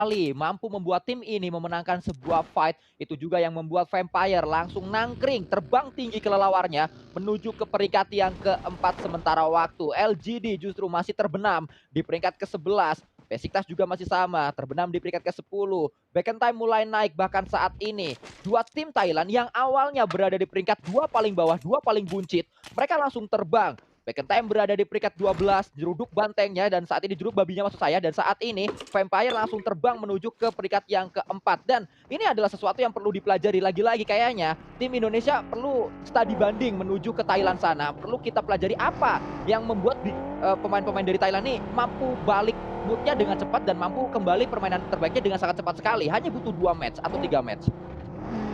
kali mampu membuat tim ini memenangkan sebuah fight. Itu juga yang membuat Vampire langsung nangkring, terbang tinggi kelelawarnya menuju ke peringkat yang keempat sementara waktu. LGD justru masih terbenam di peringkat ke-11. Besiktas juga masih sama, terbenam di peringkat ke-10. Backentime mulai naik bahkan saat ini. Dua tim Thailand yang awalnya berada di peringkat dua paling bawah, dua paling buncit, mereka langsung terbang. Backentime berada di peringkat 12, jeruduk bantengnya dan saat ini jeruduk babinya maksud saya, dan saat ini Vampire langsung terbang menuju ke peringkat yang keempat. Dan ini adalah sesuatu yang perlu dipelajari lagi-lagi kayaknya. Tim Indonesia perlu studi banding menuju ke Thailand sana. Perlu kita pelajari apa yang membuat pemain-pemain dari Thailand ini mampu balik moodnya dengan cepat dan mampu kembali permainan terbaiknya dengan sangat cepat sekali. Hanya butuh 2 match atau 3 match.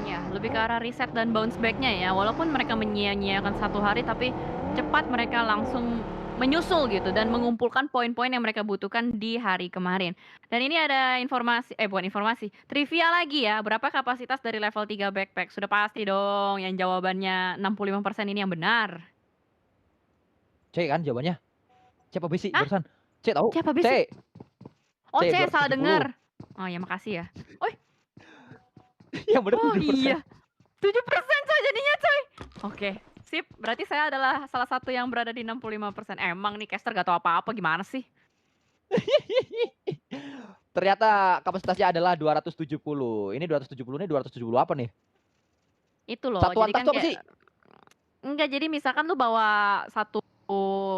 Ya, lebih ke arah reset dan bounce back-nya ya. Walaupun mereka menyia-nyiakan 1 hari, tapi cepat mereka langsung menyusul gitu dan mengumpulkan poin-poin yang mereka butuhkan di hari kemarin. Dan ini ada informasi, bukan informasi, trivia lagi ya. Berapa kapasitas dari level 3 backpack? Sudah pasti dong yang jawabannya 65% ini yang benar. C kan jawabannya? C apa B sih Hah? barusan? C tahu? Siapa basic? C. Oh, C C, salah 270. dengar. Oh ya, makasih ya. Oh, Yang benar oh 7%. iya. 7% coy jadinya coy. Oke, sip. Berarti saya adalah salah satu yang berada di 65%. Emang nih caster gak tahu apa-apa gimana sih? Ternyata kapasitasnya adalah 270. Ini 270 ini 270 apa nih? Itu loh, Satuan jadi tas kan tuh apa kayak sih? enggak, jadi misalkan lu bawa satu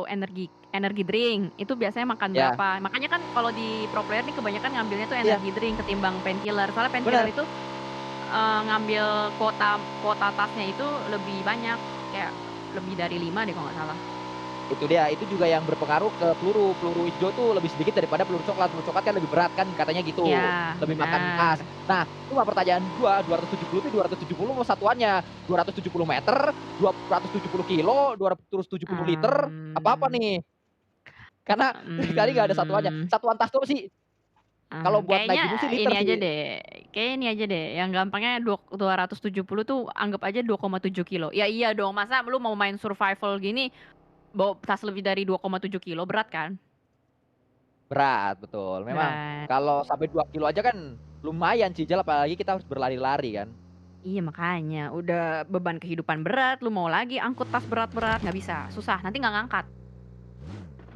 energi energi drink, itu biasanya makan Ya, berapa. Makanya kan kalau di pro player nih kebanyakan ngambilnya tuh iya, energi drink ketimbang painkiller. Soalnya painkiller benar. itu, ngambil kuota kuota tasnya itu lebih banyak, kayak lebih dari 5 deh kalau nggak salah. Itu dia, itu juga yang berpengaruh ke peluru. Peluru hijau tuh lebih sedikit daripada peluru coklat. Peluru coklat kan lebih berat kan katanya Iya, gitu, lebih makan benar. tas. Nah, cuma pertanyaan gua, 270 itu 270 mau satuannya 270 meter, 270 kilo, 270 liter, apa-apa Mmm, nih? Karena kali nggak ada satuannya. mmm. Satuan tas tuh apa sih? Kalau buat naik Kayaknya gunung sih liter ini aja sih. deh, kayaknya ini aja deh, yang gampangnya 270 tuh anggap aja 2,7 kilo. Ya iya dong, masa lu mau main survival gini, bawa tas lebih dari 2,7 kilo, berat kan? Berat, betul. Memang Berat. kalau sampai 2 kilo aja kan lumayan Cijal, apalagi kita harus berlari-lari kan. Iya makanya, udah beban kehidupan berat, lu mau lagi angkut tas berat-berat, nggak bisa, susah, nanti nggak ngangkat.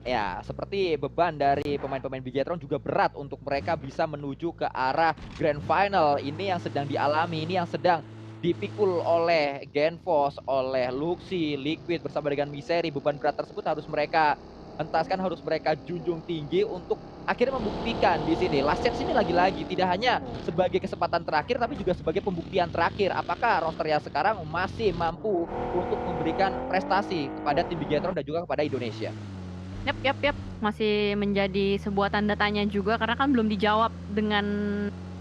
Ya, seperti beban dari pemain-pemain Bigetron juga berat untuk mereka bisa menuju ke arah Grand Final. Ini yang sedang dialami, ini yang sedang dipikul oleh Genfos, oleh Luxi, Liquid bersama dengan Misery. Beban berat tersebut harus mereka hentaskan, harus mereka junjung tinggi untuk akhirnya membuktikan di sini. Last chance ini lagi-lagi tidak hanya sebagai kesempatan terakhir, tapi juga sebagai pembuktian terakhir. Apakah roster yang sekarang masih mampu untuk memberikan prestasi kepada tim Bigetron dan juga kepada Indonesia? Yap yap yap, masih menjadi sebuah tanda tanya juga karena kan belum dijawab dengan,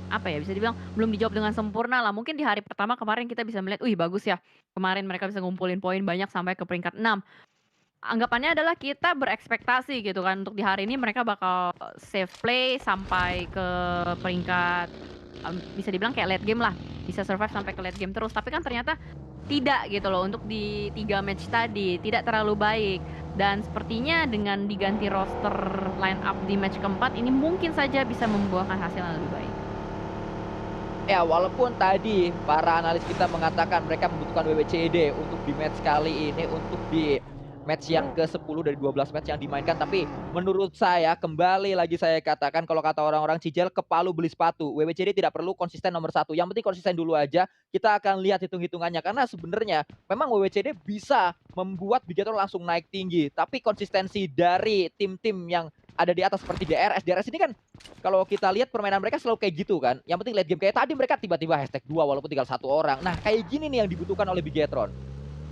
apa ya, bisa dibilang belum dijawab dengan sempurna lah. Mungkin di hari pertama kemarin kita bisa melihat, "Wih bagus ya, kemarin mereka bisa ngumpulin poin banyak sampai ke peringkat 6." Anggapannya adalah kita berekspektasi gitu kan untuk di hari ini mereka bakal safe play sampai ke peringkat, bisa dibilang kayak late game lah, bisa survive sampai ke late game terus. Tapi kan ternyata tidak gitu loh untuk di 3 match tadi, tidak terlalu baik. Dan sepertinya dengan diganti roster line up di match keempat ini mungkin saja bisa membuahkan hasil yang lebih baik. Ya, walaupun tadi para analis kita mengatakan mereka membutuhkan WWCD untuk di match kali ini, untuk di match yang ke-10 dari 12 match yang dimainkan, tapi menurut saya kembali lagi saya katakan kalau kata orang-orang Cijel ke palu beli sepatu. WWCD tidak perlu konsisten nomor satu, yang penting konsisten dulu aja. Kita akan lihat hitung-hitungannya karena sebenarnya memang WWCD bisa membuat Bigetron langsung naik tinggi, tapi konsistensi dari tim-tim yang ada di atas seperti DRS ini kan kalau kita lihat permainan mereka selalu kayak gitu kan. Yang penting late game kayak tadi mereka tiba-tiba hashtag 2 walaupun tinggal satu orang. Nah, kayak gini nih yang dibutuhkan oleh Bigetron.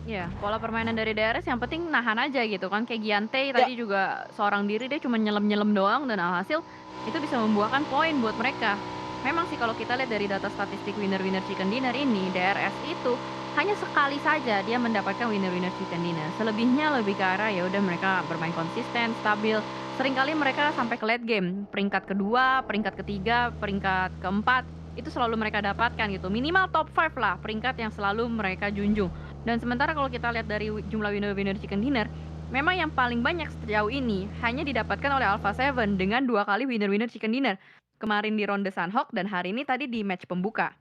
Iya, pola permainan dari DRS yang penting nahan aja gitu kan, kayak Giante Ya, tadi juga seorang diri dia cuma nyelem-nyelem doang dan alhasil itu bisa membuahkan poin buat mereka. Memang sih kalau kita lihat dari data statistik winner-winner chicken dinner ini, DRS itu hanya sekali saja dia mendapatkan winner-winner chicken dinner. Selebihnya lebih ke arah ya udah mereka bermain konsisten, stabil. Seringkali mereka sampai ke late game, peringkat kedua, peringkat ketiga, peringkat keempat, itu selalu mereka dapatkan gitu. Minimal top 5 lah peringkat yang selalu mereka junjung. Dan sementara kalau kita lihat dari jumlah winner-winner chicken dinner, memang yang paling banyak sejauh ini hanya didapatkan oleh Alpha Seven dengan 2 kali winner-winner chicken dinner. kemarin di ronde Sunhawk dan hari ini tadi di match pembuka.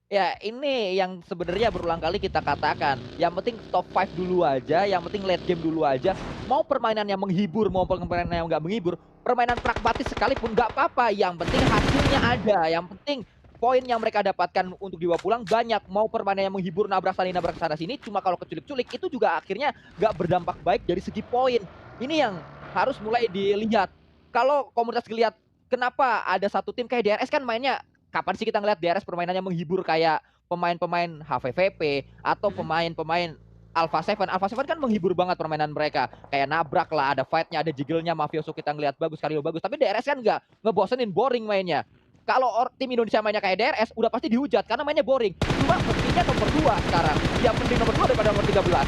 Ya, ini yang sebenarnya berulang kali kita katakan, yang penting top 5 dulu aja, yang penting late game dulu aja. Mau permainan yang menghibur, mau permainan yang nggak menghibur, permainan pragmatis sekalipun nggak apa-apa, yang penting hasilnya ada, yang penting poin yang mereka dapatkan untuk dibawa pulang banyak. Mau permainan yang menghibur, nabrak sana sini, cuma kalau keculik-culik itu juga akhirnya nggak berdampak baik dari segi poin. Ini yang harus mulai dilihat. Kalau komunitas ngelihat kenapa ada satu tim kayak DRS kan mainnya, kapan sih kita ngeliat DRS permainannya menghibur kayak pemain-pemain HVVP atau Mhm. pemain-pemain Alpha Seven. Alpha Seven kan menghibur banget permainan mereka. Kayak nabrak lah, ada fight-nya, ada jiggle-nya, Mafioso kita ngeliat bagus, Karyo bagus. Tapi DRS kan nggak ngebosenin, boring mainnya. Kalau tim Indonesia mainnya kayak DRS, udah pasti dihujat karena mainnya boring. Cuma mestinya nomor 2 sekarang. Ya mending nomor 2 daripada nomor 13.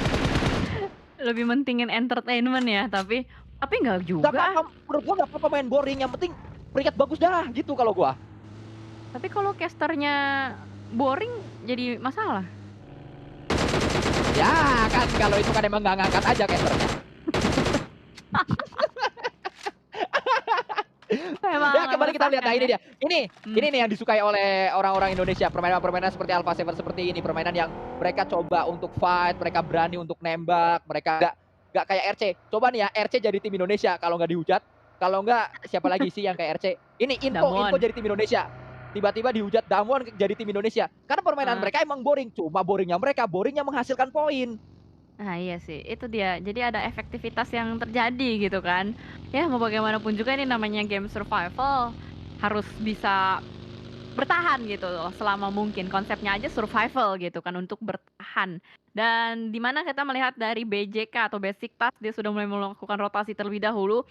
Lebih mentingin entertainment ya, tapi nggak Nggak juga ah. apa-apa, menurut gua nggak apa-apa main boring. Yang penting peringkat bagus dah, gitu kalau gua. Tapi kalau casternya boring jadi masalah. Ya kan kalau itu kan emang nggak ngangkat aja casternya. Emang Ya kembali kita lihat, meresahkan nah ini ya. dia. Ini Mmm, nih yang disukai oleh orang-orang Indonesia, permainan-permainan seperti Alpha Seven seperti ini, permainan yang mereka coba untuk fight, mereka berani untuk nembak, mereka nggak kayak RC. Coba nih ya, RC jadi tim Indonesia kalau nggak dihujat, kalau nggak siapa lagi sih yang kayak RC? Ini Inco Damwon. jadi tim Indonesia. Tiba-tiba dihujat Damwon jadi tim Indonesia. Karena permainan Heeh. mereka emang boring, cuma boringnya mereka, boringnya menghasilkan poin. Nah iya sih, itu dia. Jadi ada efektivitas yang terjadi gitu kan. Ya mau bagaimanapun juga ini namanya game survival, harus bisa bertahan gitu loh selama mungkin. Konsepnya aja survival gitu kan untuk bertahan. Dan di mana kita melihat dari BJK atau Basic Task dia sudah mulai melakukan rotasi terlebih dahulu.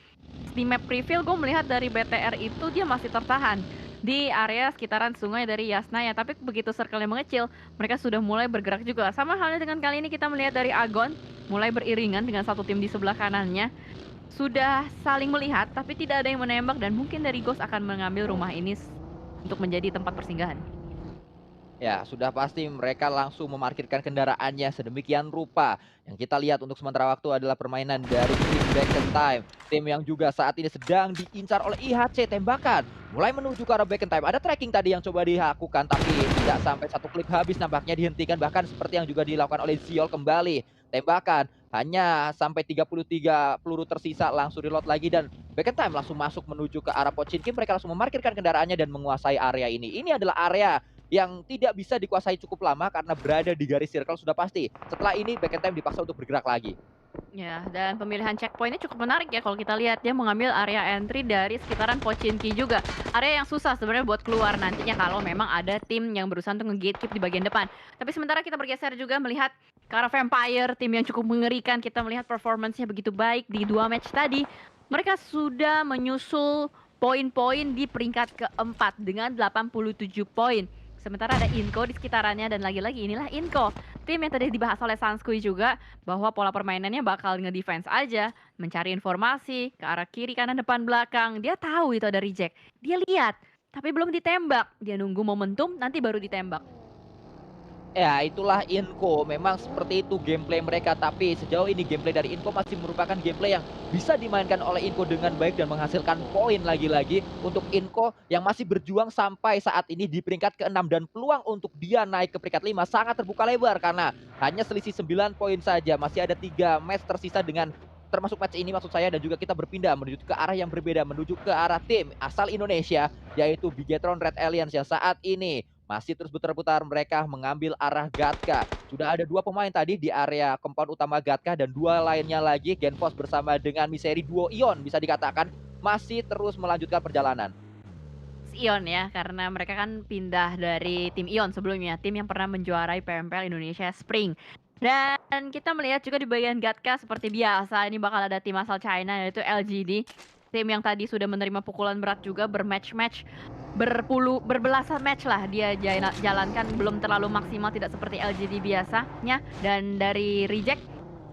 Di map reveal gue melihat dari BTR itu dia masih tertahan di area sekitaran sungai dari Yasnaya, tapi begitu circle-nya mengecil, mereka sudah mulai bergerak juga. Sama halnya dengan kali ini kita melihat dari Agon mulai beriringan dengan satu tim di sebelah kanannya. Sudah saling melihat, tapi tidak ada yang menembak dan mungkin dari Ghost akan mengambil rumah ini untuk menjadi tempat persinggahan. Ya, sudah pasti mereka langsung memarkirkan kendaraannya sedemikian rupa. Yang kita lihat untuk sementara waktu adalah permainan dari tim Back in Time. Tim yang juga saat ini sedang diincar oleh IHC tembakan. Mulai menuju ke arah Back in Time. Ada tracking tadi yang coba dilakukan tapi tidak sampai satu klik habis nampaknya dihentikan. Bahkan seperti yang juga dilakukan oleh Ziol kembali. Tembakan hanya sampai 33 peluru tersisa langsung reload lagi dan Back in Time langsung masuk menuju ke arah Pochinki. Mereka langsung memarkirkan kendaraannya dan menguasai area ini. Ini adalah area yang tidak bisa dikuasai cukup lama karena berada di garis circle sudah pasti. Setelah ini Back in Time dipaksa untuk bergerak lagi. Ya, dan pemilihan checkpoint-nya cukup menarik ya kalau kita lihat dia mengambil area entry dari sekitaran Pochinki juga. Area yang susah sebenarnya buat keluar nantinya kalau memang ada tim yang berusaha untuk nge-gatekeep di bagian depan. Tapi sementara kita bergeser juga melihat ke arah Vampire, tim yang cukup mengerikan. Kita melihat performance-nya begitu baik di 2 match tadi. Mereka sudah menyusul poin-poin di peringkat keempat dengan 87 poin. Sementara ada Inco di sekitarannya dan lagi-lagi inilah Inco. Tim yang tadi dibahas oleh Sanskui juga bahwa pola permainannya bakal nge-defense aja, mencari informasi ke arah kiri, kanan, depan, belakang. Dia tahu itu ada reject. Dia lihat, tapi belum ditembak. Dia nunggu momentum, nanti baru ditembak. Ya, itulah Inco. Memang seperti itu gameplay mereka, tapi sejauh ini gameplay dari Inco masih merupakan gameplay yang bisa dimainkan oleh Inco dengan baik dan menghasilkan poin lagi-lagi untuk Inco yang masih berjuang sampai saat ini di peringkat ke-6 dan peluang untuk dia naik ke peringkat 5 sangat terbuka lebar karena hanya selisih 9 poin saja. Masih ada 3 match tersisa dengan termasuk match ini maksud saya dan juga kita berpindah menuju ke arah yang berbeda, menuju ke arah tim asal Indonesia yaitu Bigetron Red Alliance yang saat ini masih terus berputar-putar mereka mengambil arah Gatka. Sudah ada 2 pemain tadi di area compound utama Gatka dan 2 lainnya lagi Genfos bersama dengan Miseri duo Ion bisa dikatakan masih terus melanjutkan perjalanan. Ion ya, karena mereka kan pindah dari tim Ion sebelumnya, tim yang pernah menjuarai PMPL Indonesia Spring. Dan kita melihat juga di bagian Gatka seperti biasa, ini bakal ada tim asal China yaitu LGD. Tim yang tadi sudah menerima pukulan berat juga bermatch-match, berbelasan match lah dia jalankan belum terlalu maksimal tidak seperti LGD biasanya. Dan dari reject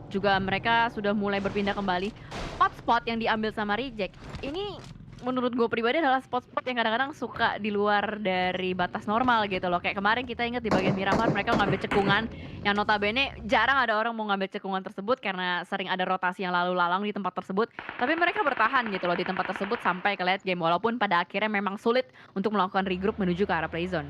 juga mereka sudah mulai berpindah kembali. Spot-spot yang diambil sama reject ini menurut gue pribadi adalah spot-spot yang kadang-kadang suka di luar dari batas normal gitu loh. Kayak kemarin kita ingat di bagian Miramar mereka ngambil cekungan yang notabene jarang ada orang mau ngambil cekungan tersebut karena sering ada rotasi yang lalu lalang di tempat tersebut. Tapi mereka bertahan gitu loh di tempat tersebut sampai ke late game walaupun pada akhirnya memang sulit untuk melakukan regroup menuju ke arah playzone.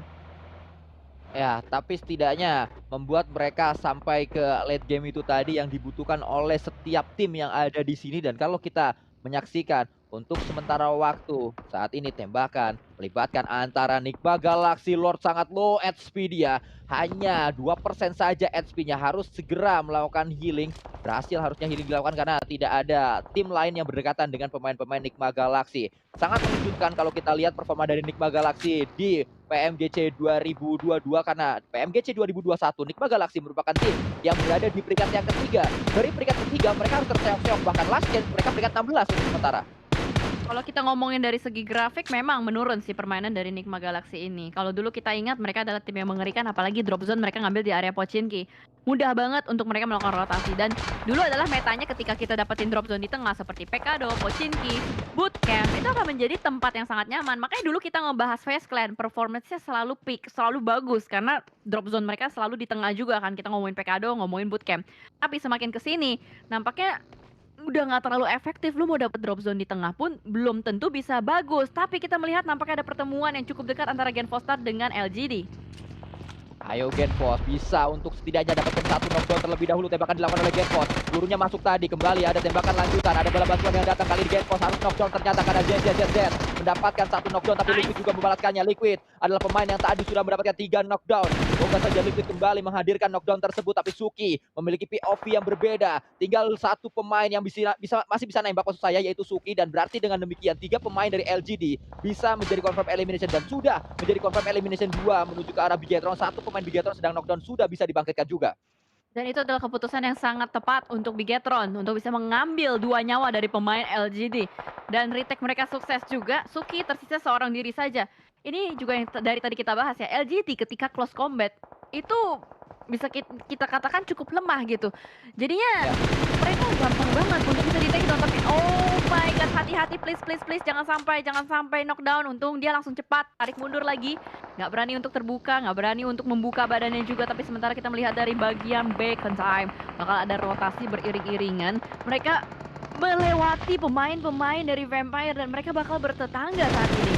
Ya, tapi setidaknya membuat mereka sampai ke late game itu tadi yang dibutuhkan oleh setiap tim yang ada di sini dan kalau kita menyaksikan untuk sementara waktu saat ini tembakan melibatkan antara Nigma Galaxy Lord sangat low HP dia hanya 2% saja HP-nya harus segera melakukan healing berhasil harusnya healing dilakukan karena tidak ada tim lain yang berdekatan dengan pemain-pemain Nigma Galaxy sangat mengejutkan kalau kita lihat performa dari Nigma Galaxy di PMGC 2022 karena PMGC 2021 Nigma Galaxy merupakan tim yang berada di peringkat yang ketiga. Dari peringkat ketiga mereka harus terseok-seok bahkan last chance mereka peringkat 16 untuk sementara. Kalau kita ngomongin dari segi grafik memang menurun sih permainan dari Nigma Galaxy ini. Kalau dulu kita ingat mereka adalah tim yang mengerikan apalagi drop zone mereka ngambil di area Pochinki. Mudah banget untuk mereka melakukan rotasi dan dulu adalah metanya ketika kita dapetin drop zone di tengah seperti Pekado, Pochinki, Bootcamp itu akan menjadi tempat yang sangat nyaman. Makanya dulu kita ngebahas Face Clan, performance-nya selalu peak, selalu bagus karena drop zone mereka selalu di tengah juga kan. Kita ngomongin Pekado, ngomongin Bootcamp. Tapi semakin kesini nampaknya udah nggak terlalu efektif, lu mau dapet drop zone di tengah pun belum tentu bisa bagus. Tapi kita melihat nampaknya ada pertemuan yang cukup dekat antara Gen Foster dengan LGD. Ayo Genfos bisa untuk setidaknya dapatkan satu knockdown terlebih dahulu tembakan dilakukan oleh Genfos. Pelurunya masuk tadi kembali ada tembakan lanjutan ada bala bantuan yang datang kali ini Genfos harus knockdown ternyata karena ZZZ mendapatkan satu knockdown tapi Liquid juga membalaskannya. Liquid adalah pemain yang tadi sudah mendapatkan 3 knockdown. Semoga saja Liquid kembali menghadirkan knockdown tersebut tapi Suki memiliki POV yang berbeda. Tinggal satu pemain yang masih bisa nembak maksud saya yaitu Suki dan berarti dengan demikian 3 pemain dari LGD bisa menjadi confirm elimination dan sudah menjadi confirm elimination 2 menuju ke arah Bigetron. Satu pemain Bigetron sedang knockdown sudah bisa dibangkitkan juga. Dan itu adalah keputusan yang sangat tepat untuk Bigetron untuk bisa mengambil 2 nyawa dari pemain LGD. Dan retake mereka sukses juga, Suki tersisa seorang diri saja. Ini juga yang dari tadi kita bahas ya, LGD ketika close combat itu bisa kita katakan cukup lemah gitu. Jadinya Ya. mereka gampang banget untuk bisa di-take down tapi oh my god, hati-hati please please please jangan sampai knockdown. Untung dia langsung cepat tarik mundur lagi. Nggak berani untuk terbuka, nggak berani untuk membuka badannya juga. Tapi sementara kita melihat dari bagian Bacon Time bakal ada rotasi beriring-iringan. Mereka melewati pemain-pemain dari Vampire dan mereka bakal bertetangga saat ini.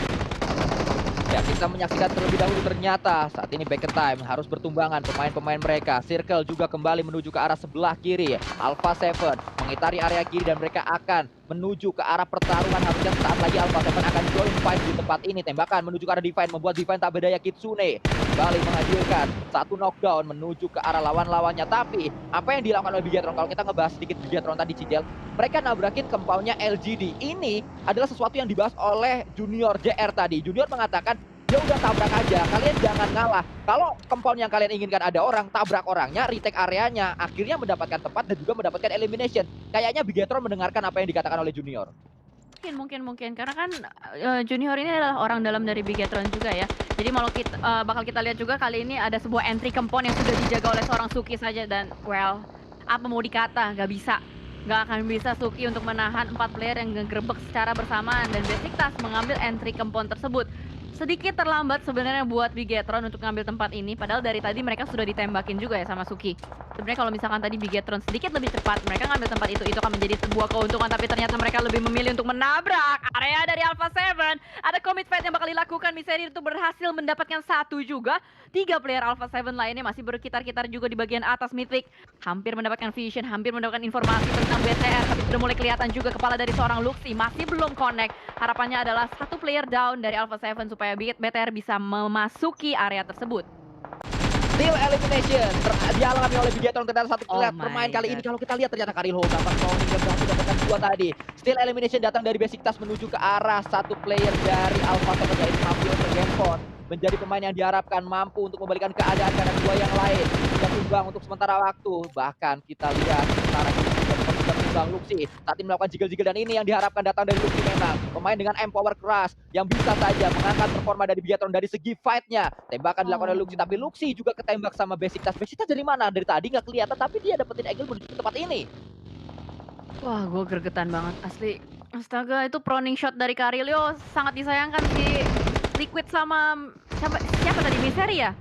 Ya, kita menyaksikan terlebih dahulu ternyata saat ini Back Time harus bertumbangan pemain-pemain mereka. Circle juga kembali menuju ke arah sebelah kiri. Alpha 7 mengitari area kiri dan mereka akan menuju ke arah pertarungan. Harusnya saat lagi Alpha 7 akan join fight di tempat ini. Tembakan menuju ke arah Divine membuat Divine tak berdaya. Kitsune kembali menghasilkan satu knockdown menuju ke arah lawan-lawannya. Tapi apa yang dilakukan oleh Bigetron kalau kita ngebahas sedikit Bigetron tadi Cidel, mereka nabrakin compoundnya LGD. Ini adalah sesuatu yang dibahas oleh Junior JR tadi. Junior mengatakan ya udah tabrak aja, kalian jangan ngalah. Kalau compound yang kalian inginkan ada orang, tabrak orangnya, retake areanya, akhirnya mendapatkan tempat dan juga mendapatkan elimination. Kayaknya Bigetron mendengarkan apa yang dikatakan oleh Junior. Mungkin karena kan Junior ini adalah orang dalam dari Bigetron juga ya. Jadi bakal kita lihat juga kali ini ada sebuah entry compound yang sudah dijaga oleh seorang Suki saja dan well, apa mau dikata, nggak akan bisa Suki untuk menahan 4 player yang ngegerebek secara bersamaan dan Besiktas mengambil entry compound tersebut. Sedikit terlambat sebenarnya buat Bigetron untuk ngambil tempat ini, padahal dari tadi mereka sudah ditembakin juga ya sama Suki. Sebenarnya kalau misalkan tadi Bigetron sedikit lebih cepat, mereka ngambil tempat itu akan menjadi sebuah keuntungan, tapi ternyata mereka lebih memilih untuk menabrak area dari Alpha 7. Ada commit fight yang bakal dilakukan, Miseri itu berhasil mendapatkan satu juga. 3 player Alpha 7 lainnya masih berkitar-kitar juga di bagian atas Mythic. Hampir mendapatkan vision, hampir mendapatkan informasi tentang BTR, tapi sudah mulai kelihatan juga kepala dari seorang Luxi masih belum connect. Harapannya adalah satu player down dari Alpha 7 supaya BTR bisa memasuki area tersebut. Still elimination dialami oleh Bigetron ternyata satu Oh pemain my kali God. ini kalau kita lihat ternyata Karilho dapat cloning dan berhasil dapatkan 2 tadi. Still elimination datang dari Besiktas menuju ke arah satu player dari Alpha 7 yaitu Mafio Genfon. Menjadi pemain yang diharapkan mampu untuk membalikan keadaan karena 2 yang lain sudah tumbang untuk sementara waktu. Bahkan kita lihat sekarang ini sudah tumbang Luxi. Saat ini melakukan jiggle-jiggle dan ini yang diharapkan datang dari Luxi memang. Pemain dengan empower keras yang bisa saja mengangkat performa dari Bigetron dari segi fight-nya. Tembakan dilakukan oleh Luxi tapi Luxi juga ketembak sama Besiktas. Besiktas dari mana? Dari tadi nggak kelihatan tapi dia dapetin angle menuju ke tempat ini. Wah, gue gregetan banget asli. Astaga, itu proning shot dari Carilio sangat disayangkan si Liquid sama siapa siapa tadi, Misery ya?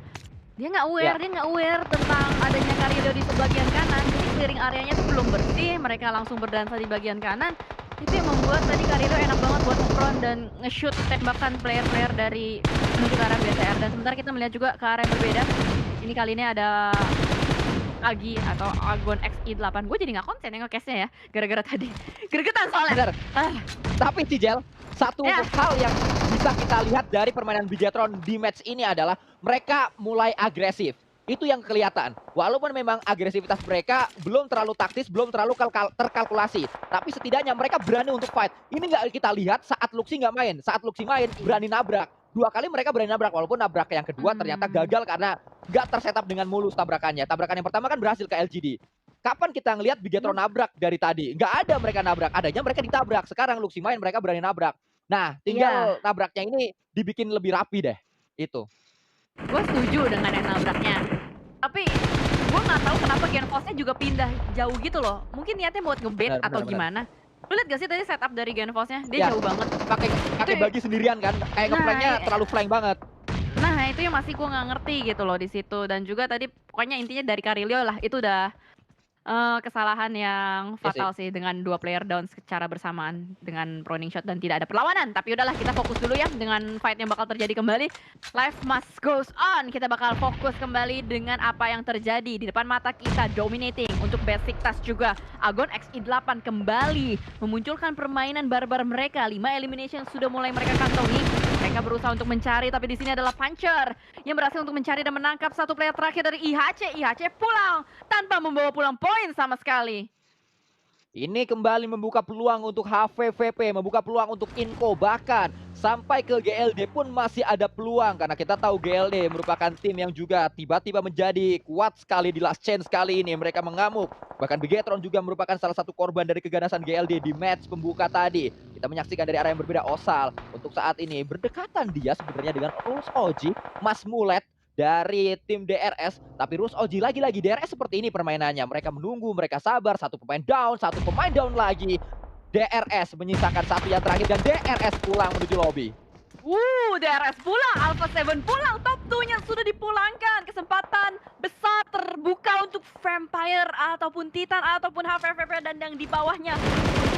Ya, Dia nggak aware tentang adanya Carilio di sebagian kanan, jadi clearing areanya tuh belum bersih, mereka langsung berdansa di bagian kanan. Itu yang membuat tadi Carilio enak banget buat nge-front dan nge-shoot tembakan player-player dari menuju ke arah BTR, dan sementara kita melihat juga ke arah yang berbeda. Ini kali ini ada Agi atau Agon XI8. Gue jadi nggak konsen ya nge-cast-nya ya, gara-gara tadi. Gregetan soalnya. bener. Ah, Tapi Cijel, satu ya. hal yang bisa kita lihat dari permainan Bigetron di match ini adalah mereka mulai agresif. Itu yang kelihatan. Walaupun memang agresivitas mereka belum terlalu taktis, belum terlalu terkalkulasi. Tapi setidaknya mereka berani untuk fight. Ini nggak kita lihat saat Luxi nggak main. Saat Luxi main, berani nabrak. 2 kali mereka berani nabrak. Walaupun nabrak yang kedua ternyata gagal karena nggak tersetup dengan mulus tabrakannya. Tabrakan yang pertama kan berhasil ke LGD. Kapan kita ngelihat Bigetron nabrak dari tadi? Nggak ada mereka nabrak, adanya mereka ditabrak. Sekarang Luxi main, mereka berani nabrak. Nah, Iya, tinggal nabraknya ini dibikin lebih rapi deh. Itu. gue setuju dengan yang nabraknya. Tapi gue nggak tahu kenapa Genfosnya juga pindah jauh gitu loh. Mungkin niatnya buat ngebait Benar, atau benar, benar. gimana. Lu lihat gak sih tadi setup dari Genfosnya? Dia Ya, jauh banget. pakai Itu pakai bagi sendirian kan. Kayak nah, ngeflanknya terlalu flank banget. nah itu yang masih gue nggak ngerti gitu loh di situ. Dan juga tadi pokoknya intinya dari Carilio lah itu udah kesalahan yang Iya sih. fatal sih dengan 2 player down secara bersamaan dengan proning shot dan tidak ada perlawanan. Tapi udahlah kita fokus dulu ya dengan fight yang bakal terjadi kembali. Life must goes on. Kita bakal fokus kembali dengan apa yang terjadi di depan mata kita, dominating untuk basic task juga. Agon XI8 kembali memunculkan permainan barbar mereka. 5 elimination sudah mulai mereka kantongi. Mereka berusaha untuk mencari, tapi di sini adalah Puncher yang berhasil untuk mencari dan menangkap satu player terakhir dari IHC. IHC pulang tanpa membawa pulang poin sama sekali. Ini kembali membuka peluang untuk HVVP, membuka peluang untuk Inco, bahkan sampai ke GLD pun masih ada peluang. Karena kita tahu GLD merupakan tim yang juga tiba-tiba menjadi kuat sekali di last chance kali ini. Mereka mengamuk. Bahkan Bigetron juga merupakan salah satu korban dari keganasan GLD di match pembuka tadi. Kita menyaksikan dari arah yang berbeda, Osal untuk saat ini berdekatan dia sebenarnya dengan Rus Oji, Mas Mulet dari tim DRS, tapi Rus Oji lagi-lagi DRS seperti ini permainannya. Mereka menunggu, mereka sabar, satu pemain down lagi. DRS menyisakan satu yang terakhir dan DRS pulang menuju lobby. DRS pulang, Alpha 7 pulang, top 2-nya sudah dipulangkan. Kesempatan besar terbuka untuk Vampire ataupun Titan ataupun HVVP dan yang di bawahnya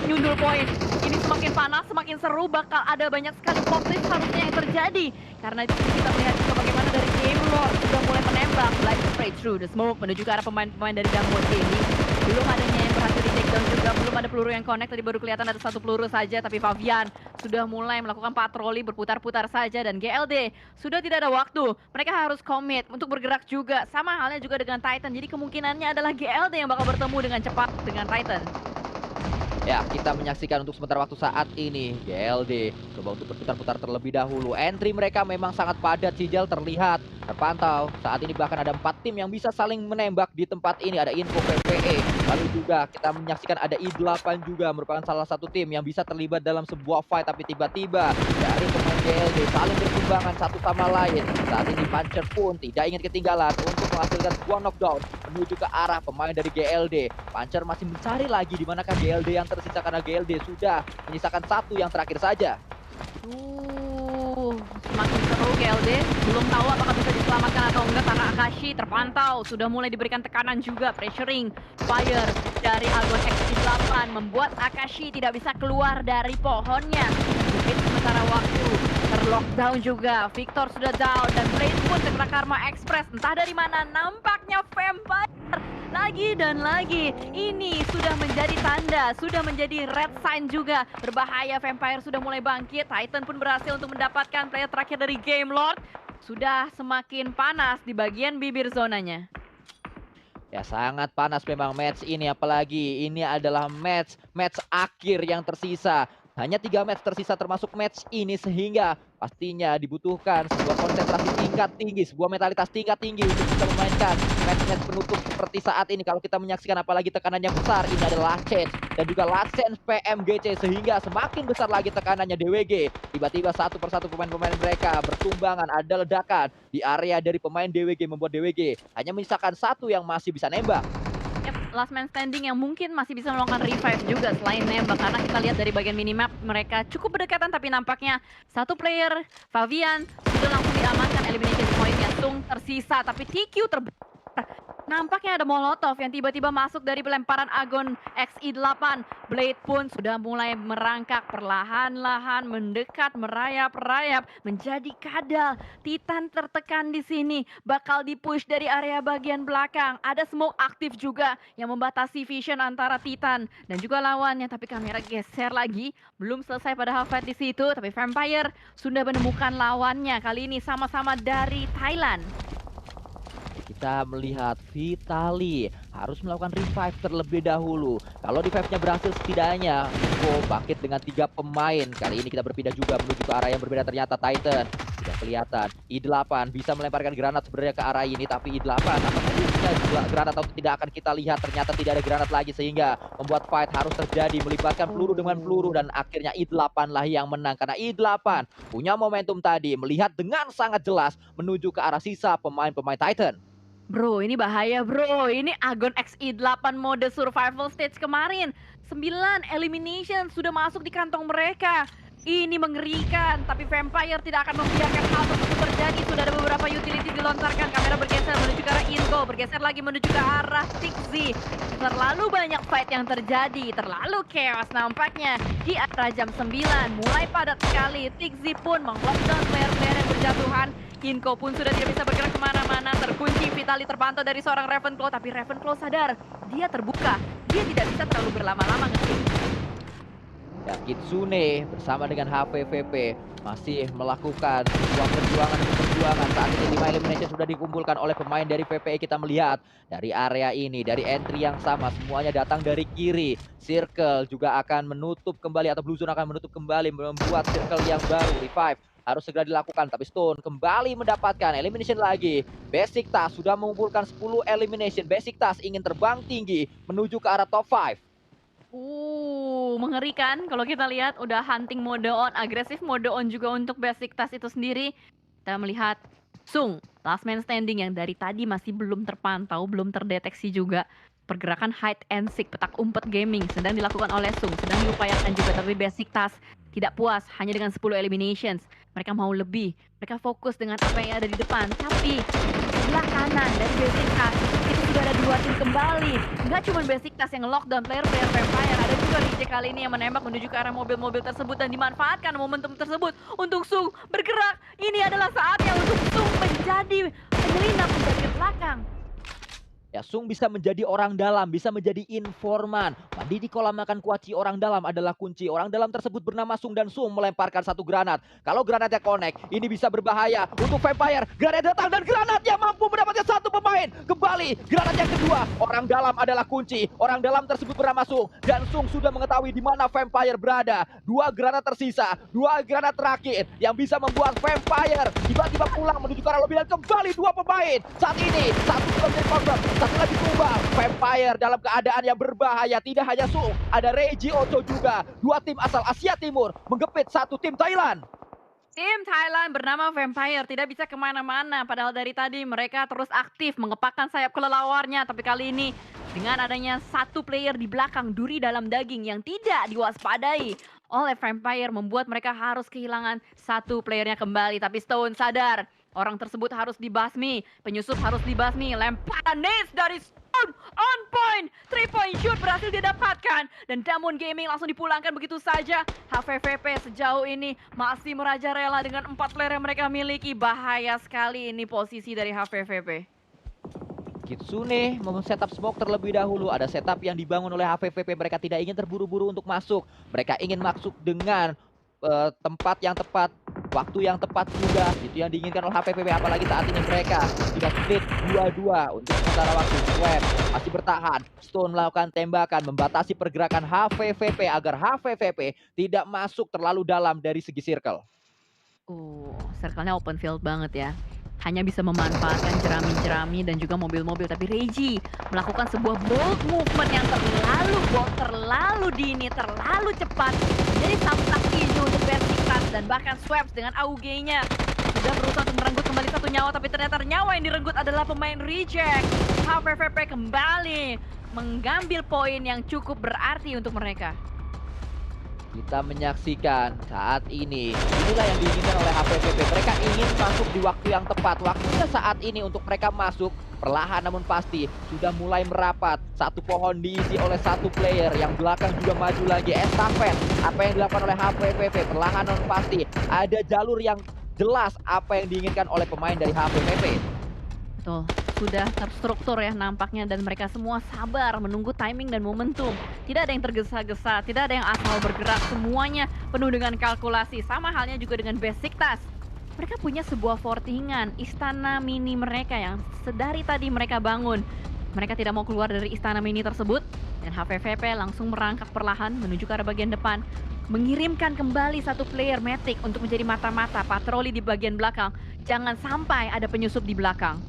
nyundul poin. Ini semakin panas, semakin seru, bakal ada banyak sekali plot twist harusnya yang terjadi. Karena di sini kita melihat juga bagaimana dari Game Lord sudah mulai menembak Light Straight Through the Smoke menuju ke arah pemain-pemain dari Damwon ini. Belum adanya yang berhasil di takedown juga, belum ada peluru yang connect, tadi baru kelihatan ada satu peluru saja, tapi Fabian sudah mulai melakukan patroli berputar-putar saja dan GLD sudah tidak ada waktu. Mereka harus komit untuk bergerak juga, sama halnya juga dengan Titan. Jadi kemungkinannya adalah GLD yang bakal bertemu dengan cepat dengan Titan. Ya, kita menyaksikan untuk sementara waktu saat ini GLD coba untuk berputar-putar terlebih dahulu. Entry mereka memang sangat padat, Cijel terlihat, terpantau. Saat ini bahkan ada 4 tim yang bisa saling menembak di tempat ini. Ada Info PPE, lalu juga kita menyaksikan ada I8 juga merupakan salah satu tim yang bisa terlibat dalam sebuah fight. Tapi tiba-tiba dari pemain GLD saling bertumbangan satu sama lain. Saat ini Puncher pun tidak ingin ketinggalan untuk menghasilkan sebuah knockdown menuju ke arah pemain dari GLD. Puncher masih mencari lagi di manakah GLD yang tersisa karena GLD sudah menyisakan satu yang terakhir saja. Semakin seru GLD, belum tahu apakah bisa diselamatkan atau enggak karena Akashi terpantau sudah mulai diberikan tekanan juga, pressuring fire dari Agon XI8 membuat Akashi tidak bisa keluar dari pohonnya. Sedikit sementara waktu terlockdown juga, Victor sudah down dan Blaze pun terkena Karma Express entah dari mana. Nampaknya Vampire lagi dan lagi. Ini sudah menjadi tanda, sudah menjadi red sign juga. Berbahaya, Vampire sudah mulai bangkit. Titan pun berhasil untuk mendapatkan player terakhir dari Game Lord. Sudah semakin panas di bagian bibir zonanya. Ya, sangat panas memang match ini, apalagi ini adalah match akhir yang tersisa. Hanya 3 match tersisa termasuk match ini, sehingga pastinya dibutuhkan sebuah konsentrasi tingkat tinggi, sebuah mentalitas tingkat tinggi untuk bisa memainkan match-match penutup seperti saat ini. Kalau kita menyaksikan apalagi tekanannya besar, ini adalah last chance dan juga last chance PMGC, sehingga semakin besar lagi tekanannya DWG. Tiba-tiba satu persatu pemain-pemain mereka bertumbangan, ada ledakan di area dari pemain DWG membuat DWG hanya menyisakan satu yang masih bisa nembak. last man standing yang mungkin masih bisa melakukan revive juga selain nembak, karena kita lihat dari bagian minimap mereka cukup berdekatan, tapi nampaknya satu player, Favian, sudah langsung diamankan elimination point-nya. Sung tersisa, tapi TQ nampaknya ada Molotov yang tiba-tiba masuk dari pelemparan Agon XI8. Blade pun sudah mulai merangkak perlahan-lahan, mendekat, merayap-rayap, menjadi kadal. Titan tertekan di sini, bakal dipush dari area bagian belakang. Ada smoke aktif juga yang membatasi vision antara Titan dan juga lawannya. Tapi kamera geser lagi, belum selesai pada half fight di situ. Tapi Vampire sudah menemukan lawannya. Kali ini sama-sama dari Thailand. Kita melihat Vitali harus melakukan revive terlebih dahulu. Kalau revive-nya berhasil, setidaknya Nico bangkit dengan 3 pemain. Kali ini kita berpindah juga menuju ke arah yang berbeda. Ternyata Titan tidak kelihatan. I8 bisa melemparkan granat sebenarnya ke arah ini, tapi I8 apakah dia punya juga granat atau tidak akan kita lihat. Ternyata tidak ada granat lagi, sehingga membuat fight harus terjadi, melibatkan peluru dengan peluru, dan akhirnya I8 lah yang menang. Karena I8 punya momentum tadi, melihat dengan sangat jelas menuju ke arah sisa pemain-pemain Titan. Bro, ini bahaya bro. Ini Agon XI8 mode survival stage kemarin. 9 elimination sudah masuk di kantong mereka. Ini mengerikan, tapi Vampire tidak akan membiarkan hal tersebut terjadi. Sudah ada beberapa utility dilontarkan. Kamera bergeser menuju ke arah Ingo, bergeser lagi menuju ke arah Tixi. Terlalu banyak fight yang terjadi, terlalu chaos nampaknya. Di arah jam 9, mulai padat sekali. Tixi pun meng-lockdown player-player yang berjatuhan. Inko pun sudah tidak bisa bergerak kemana-mana, terkunci. Vitali terpantau dari seorang Ravenclaw, tapi Ravenclaw sadar, dia terbuka. Dia tidak bisa terlalu berlama-lama nge-kick. Dan Kitsune bersama dengan HVVP masih melakukan sebuah perjuangan. Saat ini 5 elimination sudah dikumpulkan oleh pemain dari VPE. Kita melihat dari area ini, dari entry yang sama, semuanya datang dari kiri. Circle juga akan menutup kembali, atau Blue Zone akan menutup kembali, membuat circle yang baru. Revive harus segera dilakukan, tapi Stone kembali mendapatkan elimination lagi. Besiktas sudah mengumpulkan 10 elimination. Besiktas ingin terbang tinggi menuju ke arah top 5. Mengerikan kalau kita lihat udah hunting mode on, agresif mode on juga untuk Besiktas itu sendiri. Kita melihat Sung, last man standing yang dari tadi masih belum terpantau, belum terdeteksi juga. Pergerakan hide and seek, petak umpet gaming sedang dilakukan oleh Sung, sedang diupayakan juga, tapi Besiktas tidak puas hanya dengan 10 eliminations. Mereka mau lebih, mereka fokus dengan apa yang ada di depan. Tapi sebelah kanan dari Besiktas itu sudah ada 2 tim kembali. Nggak cuma Besiktas yang lockdown player-player Vampire, ada juga Rije kali ini yang menembak menuju ke arah mobil-mobil tersebut, dan dimanfaatkan momentum tersebut untuk Sung bergerak. Ini adalah saatnya untuk Sung menjadi penyelinap, menjadi ke belakang. Ya, Sung bisa menjadi orang dalam, bisa menjadi informan. Mandi di kolam makan kuaci, orang dalam adalah kunci. Orang dalam tersebut bernama Sung, dan Sung melemparkan satu granat. Kalau granatnya connect, ini bisa berbahaya untuk Vampire. Granat datang, dan granatnya mampu mendapatkan satu pemain. Kembali, granat yang kedua. Orang dalam adalah kunci. Orang dalam tersebut bernama Sung, dan Sung sudah mengetahui di mana Vampire berada. 2 granat tersisa, 2 granat terakhir yang bisa membuat Vampire tiba-tiba pulang menuju ke arah lobby, dan kembali 2 pemain. Saat ini, satu sudah menjadi korban, satu lagi tumbang. Vampire dalam keadaan yang berbahaya. Tidak hanya Sung, ada Reiji Ocho juga. 2 tim asal Asia Timur menggepit 1 tim Thailand. Tim Thailand bernama Vampire tidak bisa kemana-mana. Padahal dari tadi mereka terus aktif mengepakkan sayap kelelawarnya. Tapi kali ini dengan adanya 1 player di belakang, duri dalam daging yang tidak diwaspadai oleh Vampire, membuat mereka harus kehilangan 1 playernya kembali. Tapi Stone sadar, orang tersebut harus dibasmi, penyusup harus dibasmi. Lemparan Nace dari Stone on point, 3-point shoot berhasil didapatkan, dan Damwon Gaming langsung dipulangkan begitu saja. HVVP sejauh ini masih merajalela dengan 4 player yang mereka miliki. Bahaya sekali ini posisi dari HVVP. Kitsune setup smoke terlebih dahulu. Ada setup yang dibangun oleh HVVP. Mereka tidak ingin terburu-buru untuk masuk. Mereka ingin masuk dengan tempat yang tepat, waktu yang tepat juga. Itu yang diinginkan oleh HVVP, apalagi saat ini mereka sudah split 2-2 untuk sementara waktu. Swap masih bertahan. Stone melakukan tembakan, membatasi pergerakan HVVP agar HVVP tidak masuk terlalu dalam dari segi circle. Circle-nya open field banget ya. Hanya bisa memanfaatkan jerami-jerami dan juga mobil-mobil. Tapi Reiji melakukan sebuah bold movement yang terlalu dini, terlalu cepat. Jadi samsak hijau untuk Besiktas, dan bahkan Swaps dengan AUG-nya sudah berusaha untuk merenggut kembali 1 nyawa. Tapi ternyata nyawa yang direnggut adalah pemain reject. HVVP kembali mengambil poin yang cukup berarti untuk mereka. Kita menyaksikan saat ini, inilah yang diinginkan oleh HPPP. Mereka ingin masuk di waktu yang tepat. Waktunya saat ini untuk mereka masuk, perlahan namun pasti sudah mulai merapat. Satu pohon diisi oleh satu player, yang belakang juga maju lagi. Estafet, apa yang dilakukan oleh HPPP, perlahan namun pasti ada jalur yang jelas apa yang diinginkan oleh pemain dari HPPP. Betul, sudah terstruktur ya nampaknya dan mereka semua sabar menunggu timing dan momentum. Tidak ada yang tergesa-gesa, tidak ada yang asal bergerak, semuanya penuh dengan kalkulasi. Sama halnya juga dengan Besiktas. Mereka punya sebuah fortingan, istana mini mereka yang sedari tadi mereka bangun. Mereka tidak mau keluar dari istana mini tersebut dan HVVP langsung merangkak perlahan menuju ke arah bagian depan. Mengirimkan kembali satu player Matic untuk menjadi mata-mata patroli di bagian belakang. Jangan sampai ada penyusup di belakang.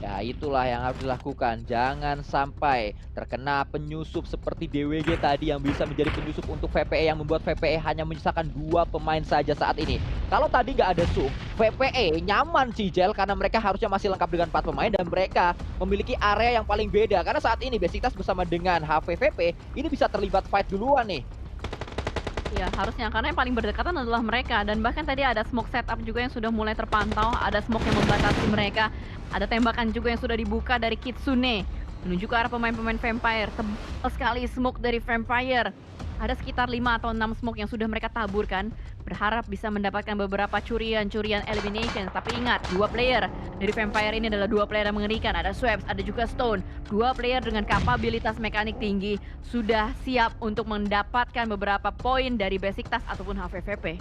Ya, itulah yang harus dilakukan. Jangan sampai terkena penyusup seperti DWG tadi yang bisa menjadi penyusup untuk VPE, yang membuat VPE hanya menyisakan 2 pemain saja saat ini. Kalau tadi nggak ada Sung, VPE nyaman sih Jel, karena mereka harusnya masih lengkap dengan 4 pemain dan mereka memiliki area yang paling beda. Karena saat ini Besiktas bersama dengan HVVP ini bisa terlibat fight duluan nih. Ya, harusnya karena yang paling berdekatan adalah mereka dan bahkan tadi ada smoke setup juga yang sudah mulai terpantau, ada smoke yang membatasi mereka, ada tembakan juga yang sudah dibuka dari Kitsune menuju ke arah pemain-pemain Vampire. Tebal sekali smoke dari Vampire. Ada sekitar 5 atau 6 smoke yang sudah mereka taburkan, berharap bisa mendapatkan beberapa curian-curian elimination. Tapi ingat, 2 player dari Vampire ini adalah 2 player yang mengerikan. Ada Swaps, ada juga Stone. 2 player dengan kapabilitas mekanik tinggi sudah siap untuk mendapatkan beberapa poin dari Besiktas ataupun HVVP.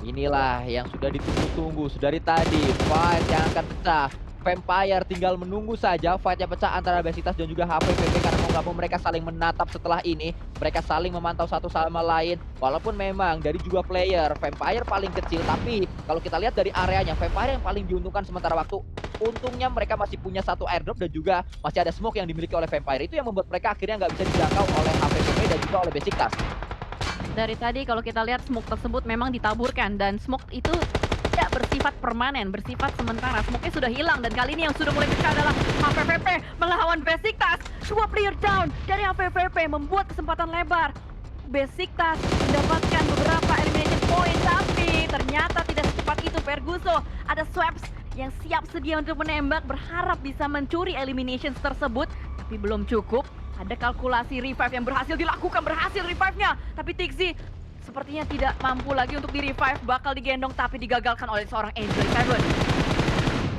Inilah yang sudah ditunggu-tunggu dari tadi, fight yang akan pecah. Vampire tinggal menunggu saja fight yang pecah antara Besiktas dan juga HPPP, karena mau nggak mau mereka saling menatap setelah ini. Mereka saling memantau satu sama lain. Walaupun memang dari dua player, Vampire paling kecil, tapi kalau kita lihat dari areanya, Vampire yang paling diuntungkan sementara waktu. Untungnya mereka masih punya satu airdrop dan juga masih ada smoke yang dimiliki oleh Vampire. Itu yang membuat mereka akhirnya nggak bisa dijangkau oleh HPPP dan juga oleh Besiktas. Dari tadi kalau kita lihat smoke tersebut memang ditaburkan dan smoke itu tidak bersifat permanen, bersifat sementara. Smoke-nya sudah hilang dan kali ini yang sudah mulai pecah adalah HVVP melawan Besiktas. 2 player down dari HVVP membuat kesempatan lebar. Besiktas mendapatkan beberapa elimination point, tapi ternyata tidak secepat itu. Ferguso, ada Swaps yang siap sedia untuk menembak, berharap bisa mencuri eliminations tersebut, tapi belum cukup. Ada kalkulasi revive yang berhasil dilakukan, berhasil revive-nya. Tapi Tixi sepertinya tidak mampu lagi untuk di-revive, bakal digendong tapi digagalkan oleh seorang Angel Seven.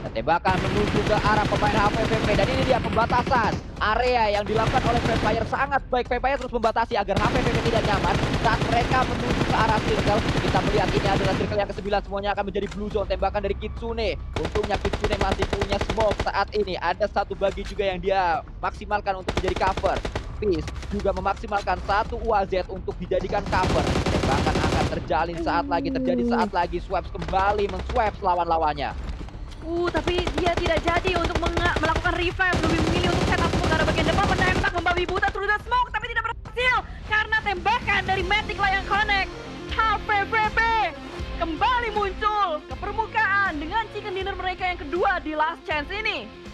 Tembakan menuju ke arah pemain HPPP dan ini dia pembatasan area yang dilakukan oleh Vampire. Sangat baik, Vampire terus membatasi agar HPPP tidak nyaman saat mereka menuju ke arah circle. Kita melihat ini adalah circle yang ke-9, semuanya akan menjadi blue zone. Tembakan dari Kitsune, untungnya Kitsune masih punya smoke saat ini. Ada satu bagi juga yang dia maksimalkan untuk menjadi cover. Peace juga memaksimalkan satu UAZ untuk dijadikan cover. Tembakan akan terjalin saat lagi Swaps kembali men-swaps lawan-lawannya. Tapi dia tidak jadi untuk melakukan revive, lebih memilih untuk setup smoke ke bagian depan, menembak membabi buta through the smoke, tapi tidak berhasil karena tembakan dari Matic lah yang connect. HVVP kembali muncul ke permukaan dengan chicken dinner mereka yang kedua di last chance ini.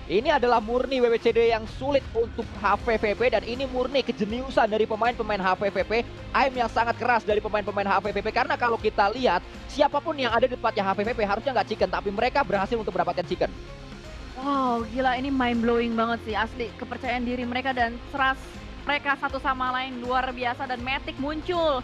Ini adalah murni WWCD yang sulit untuk HVVP dan ini murni kejeniusan dari pemain-pemain HVVP. Aim yang sangat keras dari pemain-pemain HVVP, karena kalau kita lihat siapapun yang ada di tempatnya HVVP harusnya nggak chicken, tapi mereka berhasil untuk mendapatkan chicken. Wow, gila, ini mind blowing banget sih asli. Kepercayaan diri mereka dan trust mereka satu sama lain luar biasa dan Matic muncul